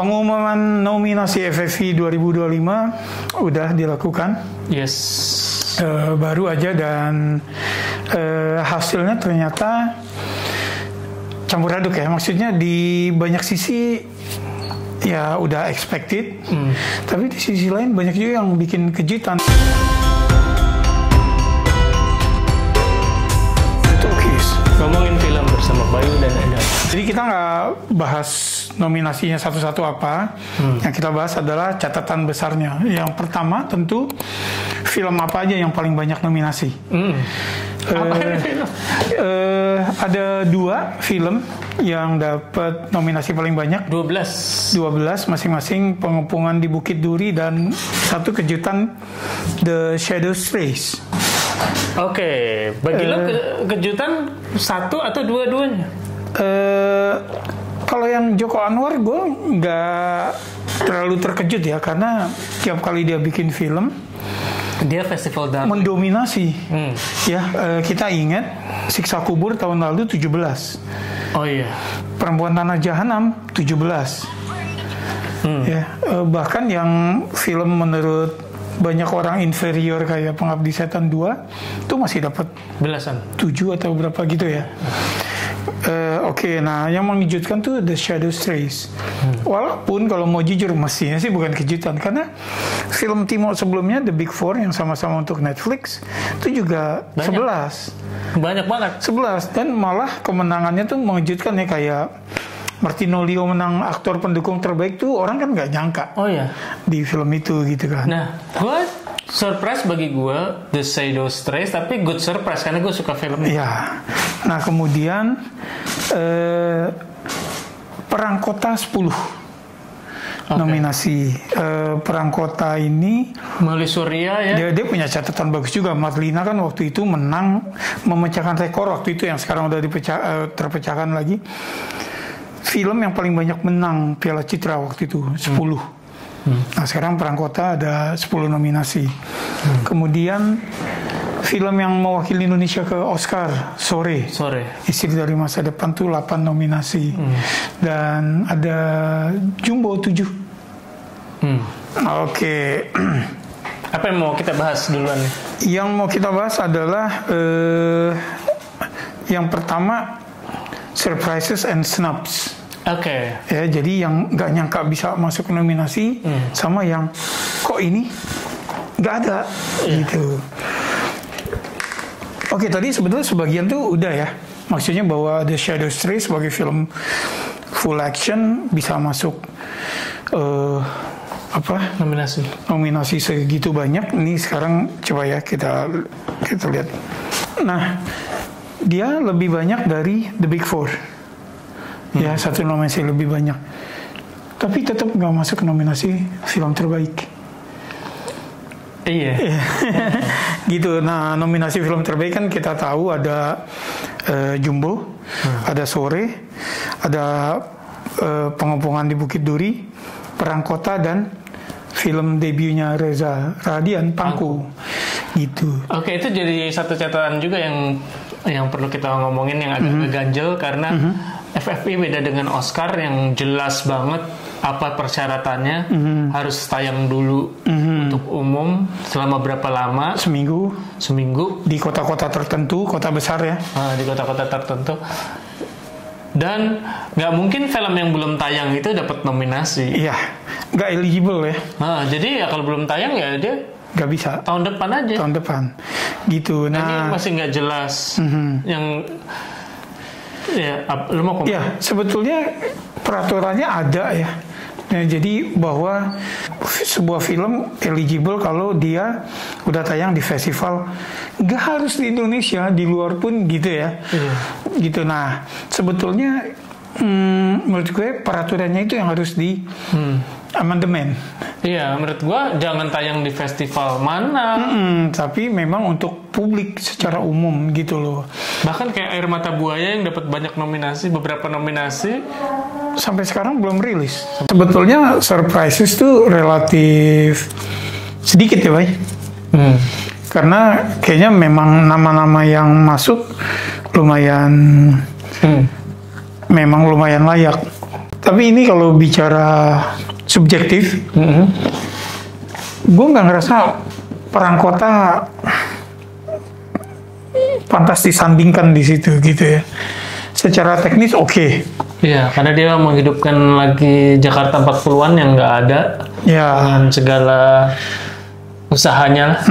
Pengumuman nominasi FFI 2025 udah dilakukan. Yes. Baru aja dan hasilnya ternyata campur aduk ya. Maksudnya di banyak sisi ya udah expected, tapi di sisi lain banyak juga yang bikin kejutan. Ngomongin film bersama Bayu dan Eda. Jadi kita nggak bahas nominasinya satu-satu apa. Yang kita bahas adalah catatan besarnya. Yang pertama tentu film apa aja yang paling banyak nominasi. Ada 2 film yang dapat nominasi paling banyak. 12 masing-masing. Pengepungan di Bukit Duri dan satu kejutan The Shadows Trace. Oke, bagi lo kejutan satu atau dua-duanya? Kalau yang Joko Anwar gue nggak terlalu terkejut ya, karena tiap kali dia bikin film dia festival dan mendominasi. Ya, kita ingat Siksa Kubur tahun lalu 17. Oh iya. Perempuan Tanah Jahanam 17. Ya, bahkan yang film menurut banyak orang inferior kayak Pengabdi Setan 2 itu masih dapat belasan, 7 atau berapa gitu ya. Oke, nah yang mengejutkan tuh The Shadows Trace. Walaupun kalau mau jujur mestinya sih bukan kejutan, karena film Timo sebelumnya The Big Four yang sama-sama untuk Netflix itu juga banyak banget 11, dan malah kemenangannya tuh mengejutkan ya, kayak Martino Leo menang aktor pendukung terbaik tuh orang kan nggak nyangka. Oh ya, di film itu gitu kan. Nah, gue surprise bagi gue The Shadows Trace, tapi good surprise karena gue suka filmnya. Iya. Nah kemudian Perang Kota 10 nominasi. Perang Kota ini Mali Surya ya. Dia punya catatan bagus juga. Marlina kan waktu itu menang, memecahkan rekor waktu itu yang sekarang udah terpecahkan lagi. Film yang paling banyak menang Piala Citra waktu itu 10. Nah sekarang Perang Kota ada 10 nominasi. Kemudian film yang mewakili Indonesia ke Oscar Sore. Istri dari Masa Depan tuh 8 nominasi. Dan ada Jumbo 7. Oke. Apa yang mau kita bahas duluan nih? Yang mau kita bahas adalah yang pertama Surprises and Snubs. Oke. Ya, jadi yang nggak nyangka bisa masuk nominasi, sama yang kok ini nggak ada gitu. Oke, tadi sebetulnya sebagian tuh udah ya. Maksudnya bahwa The Shadows Trace sebagai film full action bisa masuk nominasi segitu banyak. Ini sekarang coba ya kita lihat. Nah, dia lebih banyak dari The Big Four. Ya, satu nominasi lebih banyak. Tapi tetap nggak masuk nominasi film terbaik. Iya. Gitu. Nah, nominasi film terbaik kan kita tahu ada Jumbo, ada Sore, ada Pengepungan di Bukit Duri, Perang Kota, dan film debutnya Reza Radian, Pangku. Gitu. Oke, itu jadi satu catatan juga yang perlu kita ngomongin, yang agak ngeganjel karena FFI beda dengan Oscar yang jelas banget apa persyaratannya. Harus tayang dulu untuk umum selama berapa lama? Seminggu di kota-kota tertentu, kota besar ya. Di kota-kota tertentu. Dan nggak mungkin film yang belum tayang itu dapat nominasi. Iya, nggak eligible ya. Jadi ya kalau belum tayang ya dia nggak bisa. Tahun depan aja. Tahun depan, gitu. Nah, ini masih nggak jelas. Yang ya, lu mau komen? Ya, sebetulnya peraturannya ada ya. Nah, jadi bahwa sebuah film eligible kalau dia udah tayang di festival, nggak harus di Indonesia, di luar pun gitu ya. Gitu. Nah, sebetulnya menurut gue peraturannya itu yang harus di amandemen. Iya, menurut gue jangan tayang di festival mana. Tapi memang untuk publik secara umum gitu loh. Bahkan kayak Air Mata Buaya yang dapat banyak nominasi, beberapa nominasi, sampai sekarang belum rilis. Sebetulnya Surprises tuh relatif sedikit ya, Bay. Karena kayaknya memang nama-nama yang masuk lumayan, memang lumayan layak. Tapi ini kalau bicara subjektif, gue nggak ngerasa Perang Kota pantas disandingkan di situ gitu ya. Secara teknis oke. Iya, karena dia menghidupkan lagi Jakarta 40-an yang nggak ada. Ya. Dengan segala usahanya lah.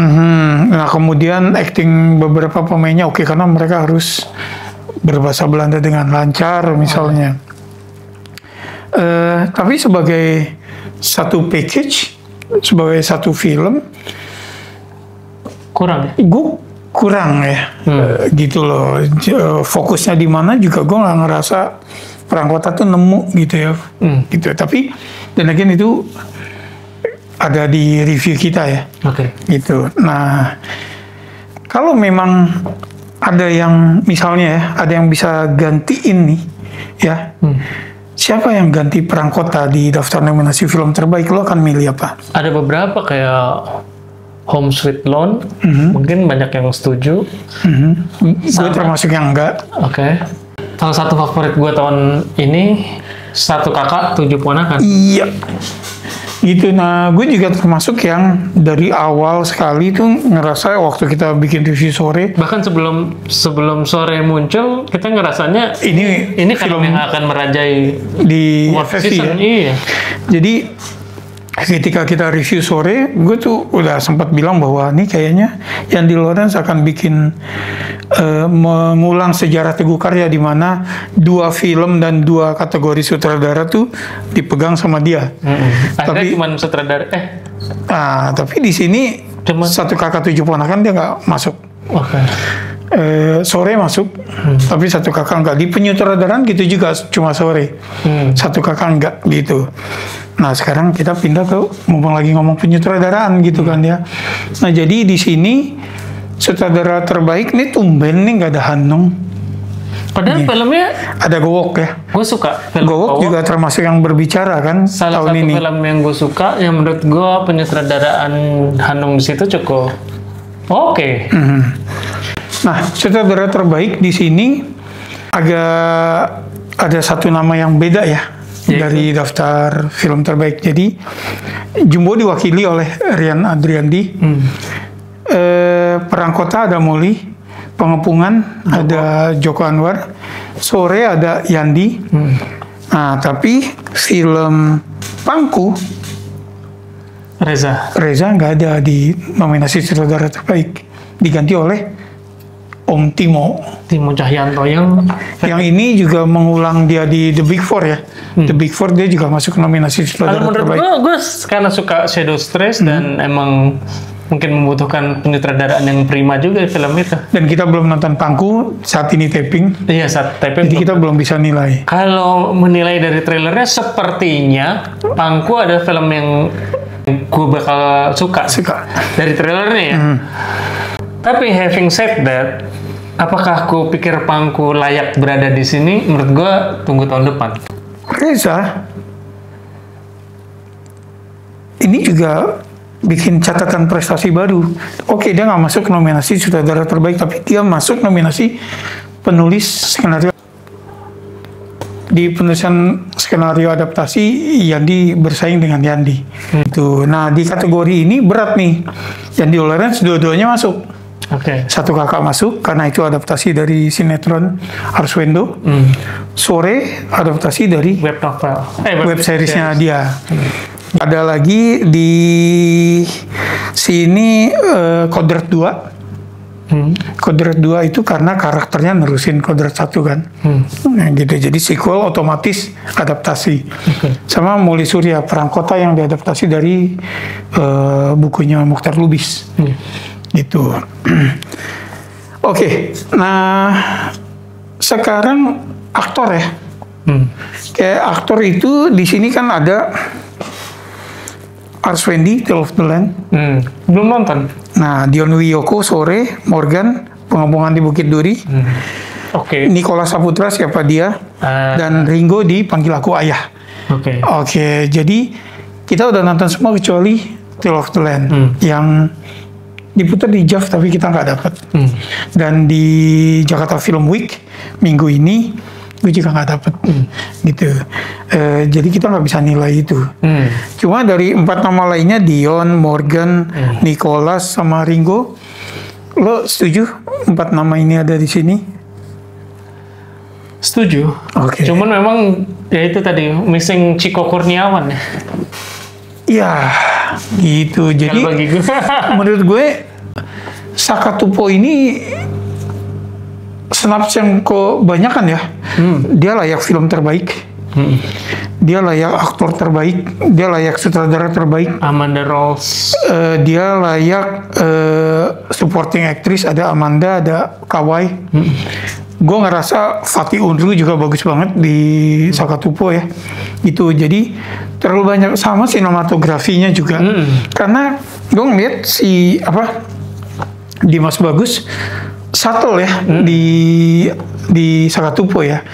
Nah kemudian acting beberapa pemainnya oke karena mereka harus berbahasa Belanda dengan lancar misalnya. Tapi sebagai satu package, sebagai satu film, kurang ya? Gue kurang ya, gitu loh. Fokusnya di mana juga gue nggak ngerasa Perang Kota tuh nemu gitu ya, gitu. Tapi dan again itu ada di review kita ya, gitu. Nah kalau memang ada yang misalnya ya, ada yang bisa gantiin nih, ya. Siapa yang ganti Perang Kota di daftar nominasi film terbaik? Lo akan milih apa? Ada beberapa kayak Home Sweet Loan, mungkin banyak yang setuju. Gue termasuk yang enggak. Salah satu favorit gue tahun ini, Satu Kakak, Tujuh Ponakan. Iya. Gitu. Nah, gue juga termasuk yang dari awal sekali tuh ngerasa waktu kita bikin review sore. Bahkan sebelum sore muncul, kita ngerasanya ini film yang akan merajai di FFI ya. Iya. Jadi ketika kita review sore, gue tuh udah sempat bilang bahwa ini kayaknya Yandi Lorenz akan bikin mengulang sejarah Teguh Karya di mana 2 film dan 2 kategori sutradara tuh dipegang sama dia. Tapi cuma sutradara. Tapi di sini Satu Kakak Tujuh Ponakan dia nggak masuk. Sore masuk, tapi Satu Kakak enggak. Di penyutradaraan gitu juga cuma sore. Satu Kakak enggak gitu. Nah sekarang kita pindah ke mumpung lagi ngomong penyutradaraan gitu kan ya. Nah jadi di sini sutradara terbaik nih tumben nih nggak ada Hanung. Padahal filmnya ada Gowok ya. Gue suka film Gowok juga termasuk yang berbicara kan salah tahun ini. Salah satu film yang gue suka yang menurut gue penyutradaraan Hanung di situ cukup oke. Nah sutradara terbaik di sini agak ada satu nama yang beda ya. Dari daftar film terbaik. Jadi Jumbo diwakili oleh Rian Adriandi. Perang Kota ada Moli. Pengepungan ada Joko Anwar. Sore ada Yandi. Nah tapi film Pangku Reza nggak ada di nominasi sutradara terbaik. Diganti oleh Om Timo Cahyanto yang ini juga mengulang dia di The Big Four ya. The Big Four dia juga masuk nominasi sutradara terbaik. Gue karena suka Shadow Stress dan emang mungkin membutuhkan penyutradaraan yang prima juga film itu. Dan kita belum nonton Pangku saat ini taping. Iya saat taping. Jadi kita belum bisa nilai. Kalau menilai dari trailernya sepertinya Pangku ada film yang gue bakal suka. Dari trailernya ya. Tapi having said that, apakah aku pikir Pangku layak berada di sini? Menurut gue tunggu tahun depan. Reza ini juga bikin catatan prestasi baru. Oke, dia nggak masuk nominasi sutradara terbaik, tapi dia masuk nominasi penulis skenario. Di penulisan skenario adaptasi, Yandi bersaing dengan Yandi. Nah, di kategori ini berat nih. Yandi Lorenz dua-duanya masuk. Satu Kakak masuk karena itu adaptasi dari sinetron Arswendo. Sore adaptasi dari web novel, web seriesnya dia. Ada lagi di sini Kodrat 2. Kodrat 2 itu karena karakternya nerusin Kodrat 1 kan. Nah, gitu. Jadi sequel otomatis adaptasi. Sama Muli Surya Perang Kota yang diadaptasi dari bukunya Mukhtar Lubis. Gitu. Oke. Nah, sekarang aktor ya. Kayak aktor itu di sini kan ada Arswendi, Tale of the Land. Belum nonton. Nah, Dion Wiyoko Sore, Morgan, Pengepungan di Bukit Duri. Nikola Saputra Siapa Dia, dan Ringo di Panggil Aku Ayah. Jadi kita udah nonton semua kecuali Tale of the Land yang diputar di JAV tapi kita nggak dapat. Dan di Jakarta Film Week minggu ini gue juga nggak dapet gitu. Jadi kita nggak bisa nilai itu. Cuma dari 4 nama lainnya, Dion, Morgan, Nicholas, sama Ringo, lo setuju 4 nama ini ada di sini? Setuju. Oke. Cuman memang ya itu tadi missing Chico Kurniawan ya. Ya, gitu. Jadi Kalau bagi gue. menurut gue Sakatupo ini snaps yang kebanyakan ya. Dia layak film terbaik. Dia layak aktor terbaik. Dia layak sutradara terbaik. Amanda Rolls. Dia layak supporting actress. Ada Amanda, ada Kawai. Gue ngerasa Fatih Unru juga bagus banget di Sakatupo ya. Itu jadi terlalu banyak, sama sinematografinya juga. Karena gue ngeliat si Dimas Bagus subtle ya di Sakatupo ya.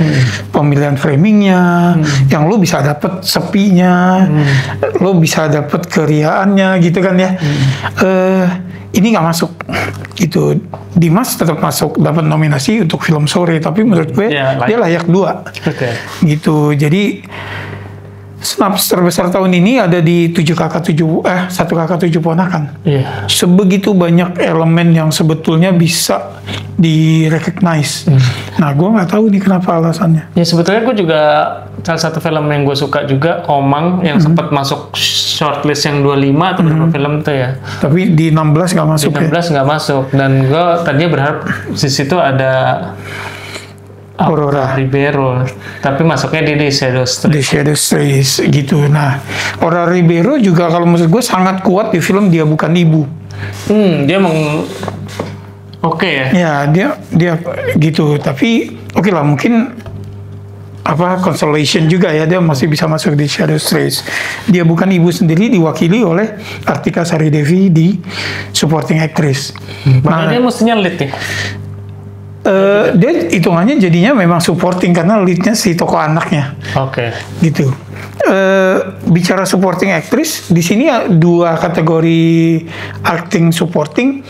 Pemilihan framingnya, yang lo bisa dapet sepinya, lo bisa dapet keriaannya gitu kan ya. Ini nggak masuk gitu. Dimas tetap masuk, dapat nominasi untuk film sore, tapi menurut gue dia layak 2 gitu. Jadi snaps terbesar tahun ini ada di 1 kakak 7 ponakan. Sebegitu banyak elemen yang sebetulnya bisa di-recognize. Nah, gue nggak tahu nih kenapa alasannya. Ya sebetulnya gue juga salah satu film yang gue suka juga, Komang, yang sempat masuk shortlist yang 25 atau berapa film itu ya. Tapi di 16 nggak masuk. Di 16 nggak masuk, dan gue tadinya berharap di situ ada Aurora Ribeiro, tapi masuknya di Shadow Street. The Shadow Street gitu. Nah, Aurora Ribeiro juga kalau menurut gue sangat kuat di film Dia Bukan Ibu. Dia oke ya. Ya, dia gitu. Tapi oke lah, mungkin consolation juga ya, dia masih bisa masuk di Shadow Street. Dia Bukan Ibu sendiri diwakili oleh Artika Sari Devi di supporting actress. Nah, dia mestinya lead ya. Dia hitungannya jadinya memang supporting karena leadnya si tokoh anaknya. Gitu. Bicara supporting actress, di sini 2 kategori acting supporting.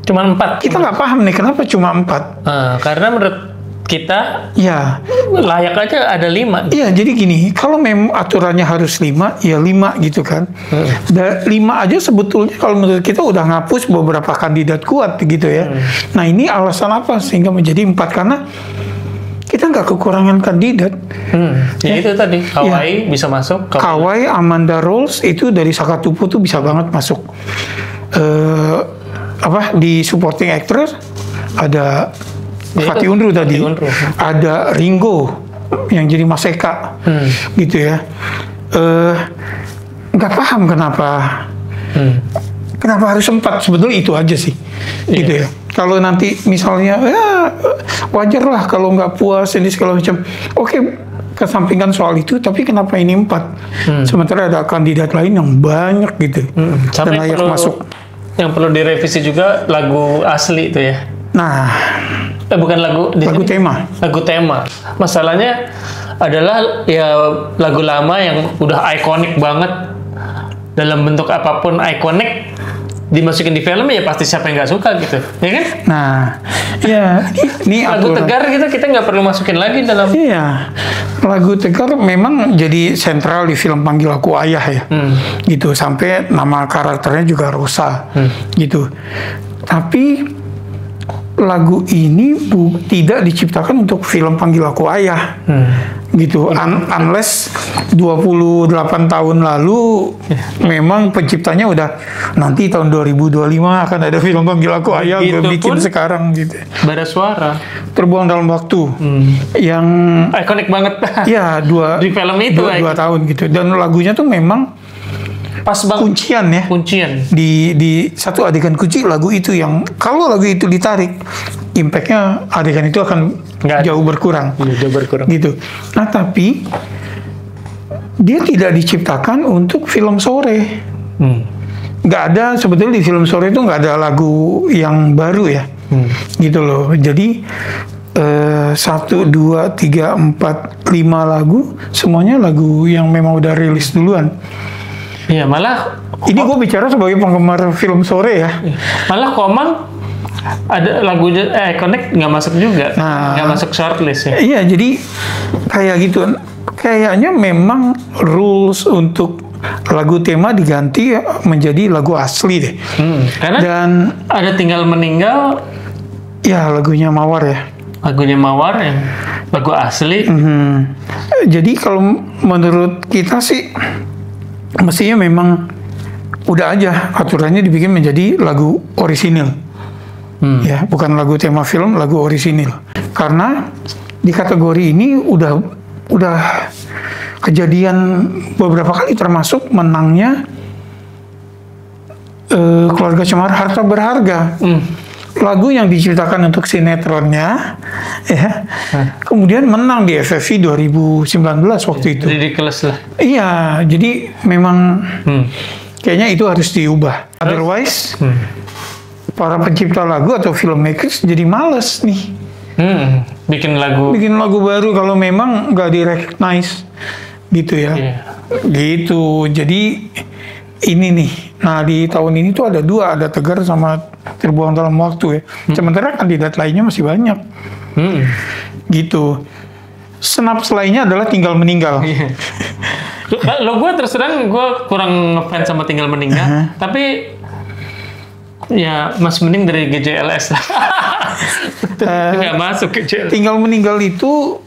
Cuma 4. Kita nggak paham nih kenapa cuma 4. Karena menurut kita layak aja ada 5. Iya, jadi gini, kalau memang aturannya harus 5, ya 5 gitu kan. 5 aja sebetulnya kalau menurut kita udah ngapus beberapa kandidat kuat gitu ya. Nah, ini alasan apa sehingga menjadi 4? Karena kita nggak kekurangan kandidat. Ya itu tadi, Kawai bisa masuk. Kawai, Amanda Rolls itu dari Sakatupo tuh bisa banget masuk. Di supporting actor ada Fatih Unru tadi, ada Ringo yang jadi Mas Eka, gitu ya. Nggak paham kenapa harus 4, sebetulnya itu aja sih, gitu ya. Kalau nanti misalnya, wajar lah kalau nggak puas ini segala macam. Oke, kesampingkan soal itu, tapi kenapa ini 4? Sementara ada kandidat lain yang banyak gitu, dan layak masuk. Yang perlu direvisi juga lagu asli itu ya. Nah, bukan lagu tema. Lagu tema. Masalahnya adalah ya lagu lama yang udah ikonik banget, dalam bentuk apapun ikonik, dimasukin di film ya pasti siapa yang nggak suka gitu, ya kan? Nah, ya ini lagu tegar gitu kita nggak perlu masukin lagi dalam. Iya, lagu tegar memang jadi sentral di film Panggil Aku Ayah ya, gitu, sampai nama karakternya juga Rosa, gitu. Tapi lagu ini tidak diciptakan untuk film Panggil Aku Ayah, gitu. Unless 28 tahun lalu memang penciptanya udah nanti tahun 2025 akan ada film Panggil Aku Ayah, gue bikin sekarang gitu. Bara Suara, Terbuang Dalam Waktu, yang ikonik banget. Ya, di film itu 2 tahun gitu, dan lagunya tuh memang pas banget. Kuncian di satu adegan kunci lagu itu, yang kalau lagu itu ditarik, impactnya adegan itu akan jauh berkurang. Gitu. Nah, tapi dia tidak diciptakan untuk film sore. Nggak ada, sebetulnya di film sore itu nggak ada lagu yang baru ya, gitu loh. Jadi 1, 2, 3, 4, 5 lagu semuanya lagu yang memang udah rilis duluan. Iya, malah ini gue bicara sebagai penggemar film sore ya. Malah Komang Ada lagunya Iconic nggak masuk juga, nggak masuk shortlist ya. Iya, jadi kayak gitu. Kayaknya memang rules untuk lagu tema diganti menjadi lagu asli deh. Karena Dan ada Tinggal Meninggal, ya lagunya Mawar ya. lagunya Mawar yang lagu asli. Jadi kalau menurut kita sih mestinya memang udah aja aturannya dibikin menjadi lagu orisinil. Ya, bukan lagu tema film, lagu orisinil. Karena di kategori ini udah kejadian beberapa kali, termasuk menangnya Keluarga Cemara Harta Berharga. Lagu yang diciptakan untuk sinetronnya, ya, kemudian menang di FFI 2019 waktu itu. Ridiculous lah. Iya, jadi memang kayaknya itu harus diubah. Otherwise, para pencipta lagu atau filmmakers jadi males nih. Bikin lagu baru kalau memang nggak di-recognize gitu ya. Gitu. Jadi ini nih. Nah, di tahun ini tuh ada dua, ada Tegar sama Terbuang Dalam Waktu ya. Sementara kandidat lainnya masih banyak. Gitu. Snaps lainnya adalah Tinggal Meninggal. Lo gue terus terang gue kurang ngefans sama Tinggal Meninggal, tapi ya masih mending dari GJLS lah. Nggak masuk GJLS. Tinggal Meninggal itu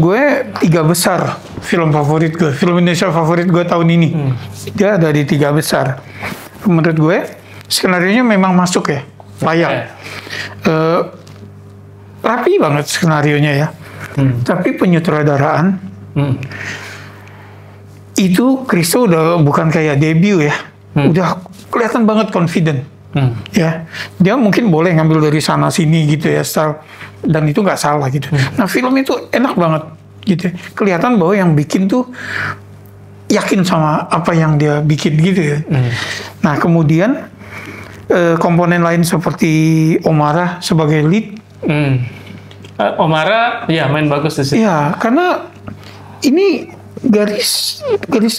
gue 3 besar film favorit gue, film Indonesia favorit gue tahun ini. Dia ada di 3 besar. Menurut gue skenarionya memang masuk ya, layak. Rapi banget skenarionya ya. Tapi penyutradaraan itu Christo udah bukan kayak debut ya, udah kelihatan banget confident. Ya, dia mungkin boleh ngambil dari sana sini gitu ya, style, dan itu nggak salah gitu. Nah, film itu enak banget gitu. Kelihatan bahwa yang bikin tuh yakin sama apa yang dia bikin gitu ya. Nah, kemudian komponen lain seperti Omara sebagai lead. Omara ya main bagus di situ. Ya, karena ini garis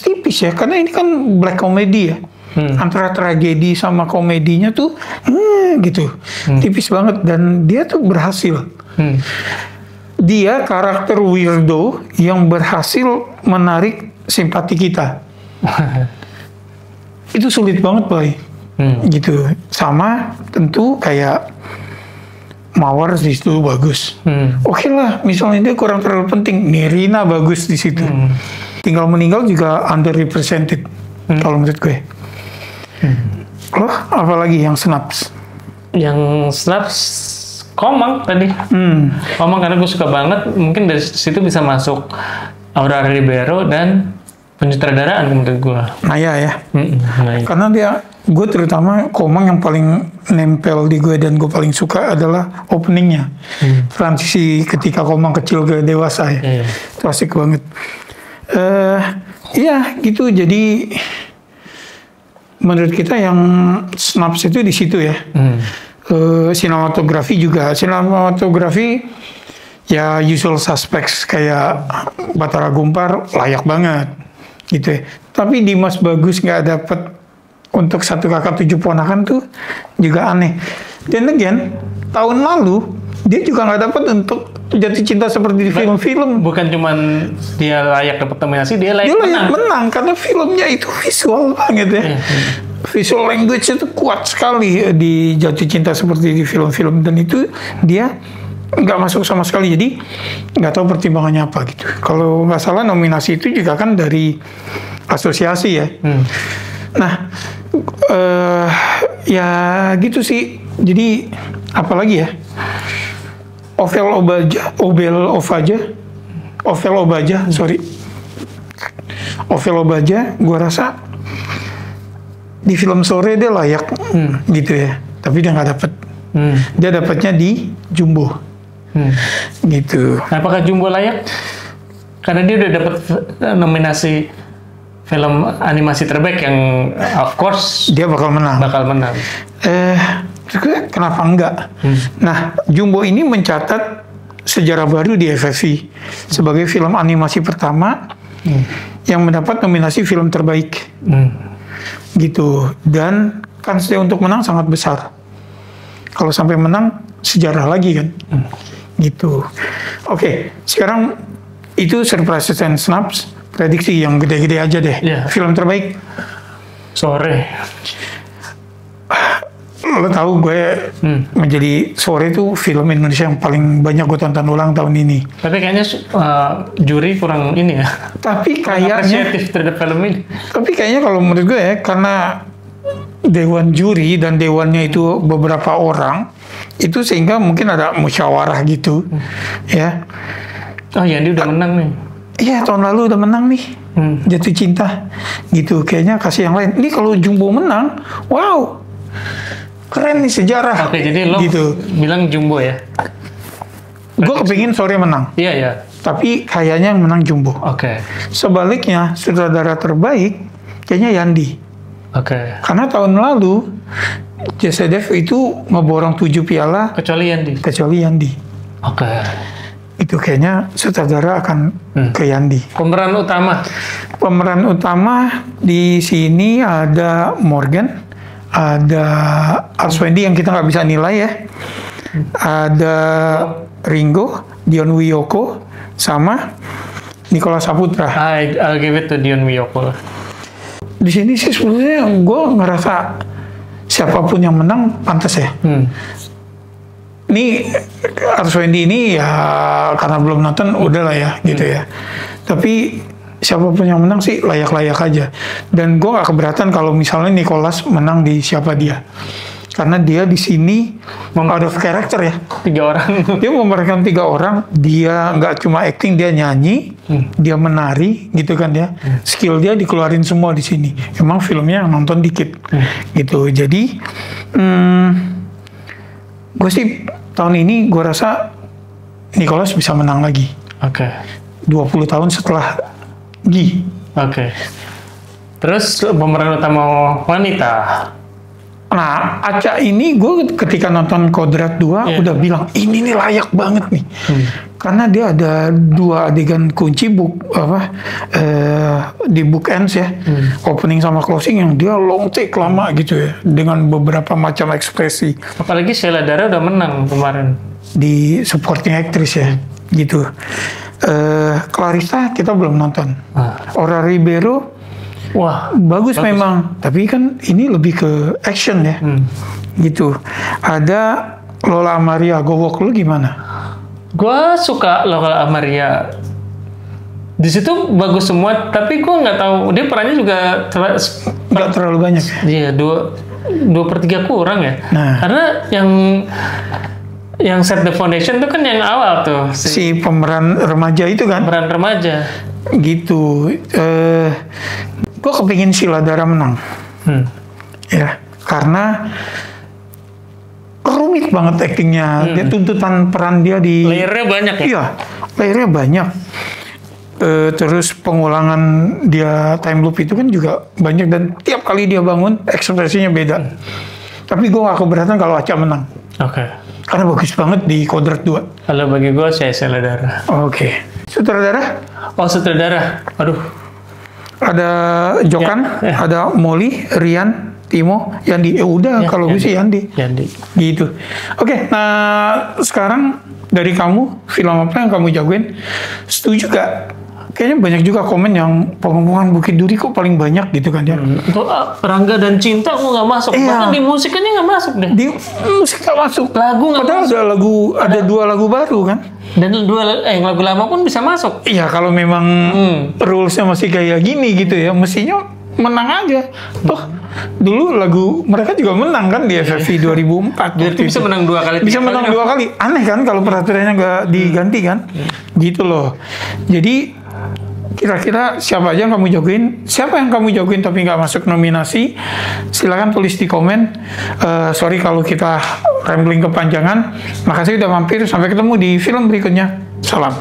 tipis ya, karena ini kan black comedy ya. Antara tragedi sama komedinya tuh gitu, tipis banget, dan dia tuh berhasil. Dia karakter weirdo yang berhasil menarik simpati kita. Itu sulit banget, Boy. Gitu. Sama tentu kayak Mawar di situ bagus. Oke lah, misalnya dia kurang terlalu penting, Nirina bagus di situ. Tinggal Meninggal juga underrepresented kalau menurut gue. Loh, apalagi yang Snaps? Yang Snaps Komang tadi. Komang karena gue suka banget. Mungkin dari situ bisa masuk Aurora Ribeiro dan penyutradaraan menurut gue. Naya ya. Naya. Karena gue terutama Komang yang paling nempel di gue dan gue paling suka adalah openingnya. Transisi ketika Komang kecil ke dewasa ya. Itu asik banget. Iya gitu, jadi menurut kita yang Snaps itu di situ ya. Sinematografi juga. Sinematografi ya usual suspects kayak Batara Gumpar layak banget gitu ya. Tapi Dimas Bagus nggak dapet untuk Satu Kakak Tujuh Ponakan tuh juga aneh. Dan again, tahun lalu dia juga nggak dapat untuk Jatuh Cinta Seperti di Film-Film. Bukan cuman dia layak dapat nominasi, dia layak menang karena filmnya itu visual banget ya. Visual language itu kuat sekali di Jatuh Cinta Seperti di Film-Film, dan itu dia nggak masuk sama sekali. Jadi nggak tahu pertimbangannya apa gitu. Kalau nggak salah nominasi itu juga kan dari asosiasi ya. Nah, ya gitu sih. Jadi apalagi ya? Ovel Obaja, gua rasa di film sore dia layak gitu ya. Tapi dia nggak dapet. Dia dapatnya di Jumbo. Gitu. Apakah Jumbo layak? Karena dia udah dapat nominasi film animasi terbaik yang of course dia bakal menang. Kenapa enggak? Nah, Jumbo ini mencatat sejarah baru di FFI sebagai film animasi pertama yang mendapat nominasi film terbaik. Gitu. Dan kans dia untuk menang sangat besar. Kalau sampai menang, sejarah lagi kan. Gitu. Oke, sekarang itu Surprises and Snaps. Prediksi yang gede-gede aja deh. Iya. Film terbaik. Sore. Lo tahu gue menjadi Sore itu film Indonesia yang paling banyak gue tonton ulang tahun ini. Tapi kayaknya juri kurang ini ya. Tapi kayaknya Apresiatif terhadap film ini. Tapi kayaknya kalau menurut gue ya, karena dewan juri dan dewannya itu beberapa orang, itu sehingga mungkin ada musyawarah gitu, ya. Oh ya, dia udah menang nih. Iya, tahun lalu udah menang nih, Jatuh Cinta, gitu. Kayaknya kasih yang lain. Ini kalau Jumbo menang, wow, keren nih, sejarah. Oke, jadi lo gitu. bilang Jumbo ya? Gue kepingin Sore menang, Iya ya. tapi kayaknya yang menang Jumbo. Oke. Sebaliknya, sutradara terbaik kayaknya Yandi. Oke. Karena tahun lalu JCDF itu ngeborong 7 piala Kecuali Yandi. kecuali Yandi. Oke. Itu kayaknya sutradara akan ke Yandi. Pemeran utama. Pemeran utama di sini ada Morgan, ada Arswendi yang kita nggak bisa nilai ya. Ada Ringo, Dion Wiyoko, sama Nicholas Saputra. I'll give it to Dion Wiyoko. Di sini sih sebenarnya gue ngerasa siapapun yang menang pantas ya. Ini Arswendi ini ya karena belum nonton udah lah ya gitu ya. Tapi siapapun yang menang sih layak-layak aja. Dan gue gak keberatan kalau misalnya Nicholas menang di Siapa Dia. Karena dia di sini out of character ya. 3 orang. Dia memerankan 3 orang. Dia nggak cuma acting, dia nyanyi, dia menari, gitu kan ya. Skill dia dikeluarin semua di sini. Emang filmnya yang nonton dikit, gitu. Jadi, gue sih tahun ini gue rasa Nicholas bisa menang lagi. Oke. 20 tahun setelah Gi. Oke. Terus pemeran utama wanita. Nah, Aca ini gue ketika nonton Kodrat 2 udah bilang ini nih layak banget nih. Karena dia ada 2 adegan kunci di bookends ya. Opening sama closing yang dia long take lama gitu ya, dengan beberapa macam ekspresi. Apalagi Sheila Dara udah menang kemarin. Di supporting actress ya, gitu. Clarissa kita belum nonton. Aura Ribeiro, wah bagus memang, tapi kan ini lebih ke action ya, gitu. Ada Lola Amaria, Gowok, lu gimana? Gua suka Lola Amaria. Di situ bagus semua, tapi gua nggak tahu dia perannya juga nggak terlalu banyak. Iya, 2/3 kurang ya. Nah. Karena yang set the foundation itu kan yang awal tuh. Si pemeran remaja itu kan? Pemeran remaja. Gitu. Gue kepingin Sheila Dara menang. Ya, karena rumit banget aktingnya. Dia tuntutan peran dia di... Layernya banyak ya? Iya, layernya banyak. Terus pengulangan dia time loop itu kan juga banyak. Dan tiap kali dia bangun, ekspresinya beda. Tapi gue gak keberatan kalau Aca menang. Oke. Karena bagus banget di Kodrat 2. Kalau bagi gue, saya Sheila Dara. Oke. Sutradara? Oh, sutradara. Aduh. Ada Jokan, ada Molly, Rian, Timo, Yandi. Udah, kalau gue sih Yandi. Gitu. Oke, nah sekarang dari kamu, film apa yang kamu jagoin? Setuju gak? Kayaknya banyak juga komen yang Pengepungan Bukit Duri kok paling banyak gitu kan ya. Untuk Rangga dan Cinta kok nggak masuk. Bahkan di musik aja nggak masuk deh. Di musik nggak masuk. Lagu nggak masuk. Padahal ada 2 lagu baru kan. Dan lagu lama pun bisa masuk. Iya, kalau memang rulesnya masih kayak gini gitu ya, mestinya menang aja. Toh dulu lagu mereka juga menang kan di FFV 2004. Jadi bisa menang 2 kali. Bisa menang 2 kali. Aneh kan kalau peraturannya nggak diganti kan? Gitu loh. Jadi kira-kira siapa aja yang kamu jagoin? Siapa yang kamu jagoin tapi nggak masuk nominasi? Silakan tulis di komen. Sorry kalau kita rambling kepanjangan. Makasih udah mampir. Sampai ketemu di film berikutnya. Salam.